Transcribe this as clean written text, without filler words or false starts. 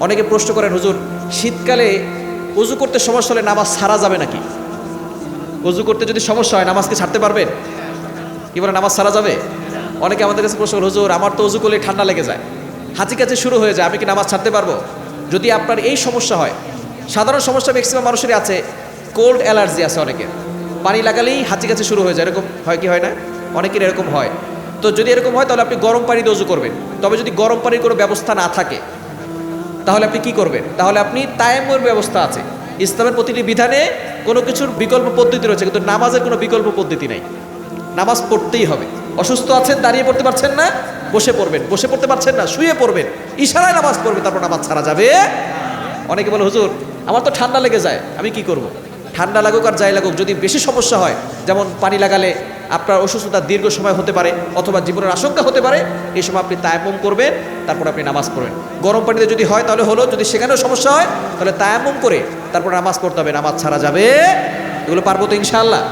অনেকে প্রশ্ন করেন, হুজুর শীতকালে ওযু করতে সমস্যা হলে নামাজ ছাড়া যাবে নাকি? ওযু করতে যদি সমস্যা হয় নামাজ কি ছাড়তে পারবেন? কি বলে, নামাজ ছাড়া যাবে? অনেকে আমাদের কাছে প্রশ্ন করেন, হুজুর আমার তো ওযু করলে ঠান্ডা লেগে যায়, হাঁচি কাশি শুরু হয়ে যায়, আমি কি নামাজ ছাড়তে পারবো? যদি আপনার এই সমস্যা হয়, সাধারণ সমস্যা ম্যাক্সিমাম মানুষেরই আছে, কোল্ড অ্যালার্জি আছে অনেকের, পানি লাগালেই হাঁচি কাশি শুরু হয়ে যায়, এরকম হয় কি হয় না? অনেকের এরকম হয়। তো যদি এরকম হয় তাহলে আপনি গরম পানিতে ওযু করবেন। তবে যদি গরম পানির কোনো ব্যবস্থা না থাকে তাহলে আপনি কি করবেন? তাহলে আপনি তায়াম্মুমের ব্যবস্থা আছে। ইসলামের প্রতিটি বিধানে কোনো কিছুর বিকল্প পদ্ধতি রয়েছে, কিন্তু নামাজের কোনো বিকল্প পদ্ধতি নাই। নামাজ পড়তেই হবে। অসুস্থ আছেন, দাঁড়িয়ে পড়তে পারছেন না, বসে পড়বেন। বসে পড়তে পারছেন না, শুয়ে পড়বেন। ইশারায় নামাজ পড়বেন, তারপর নামাজ ছাড়া যাবে। অনেকে বলে, হুজুর আমার তো ঠান্ডা লেগে যায়, আমি কি করব? ঠান্ডা লাগুক আর যাই লাগুক, যদি বেশি সমস্যা হয়, যেমন পানি লাগালে আপনার অসুস্থতা দীর্ঘ সময় হতে পারে অথবা জীবনের আশঙ্কা হতে পারে, এই সময় আপনি তায়াম্মুম করবেন, তারপর আপনি নামাজ পড়বেন। গরম পানিতে যদি হয় তাহলে হলো, যদি সেখানেও সমস্যা হয় তাহলে তায়াম্মুম করে তারপর নামাজ পড়তে হবে, নামাজ ছাড়া যাবে। এগুলো পারবো তো ইনশাআল্লাহ?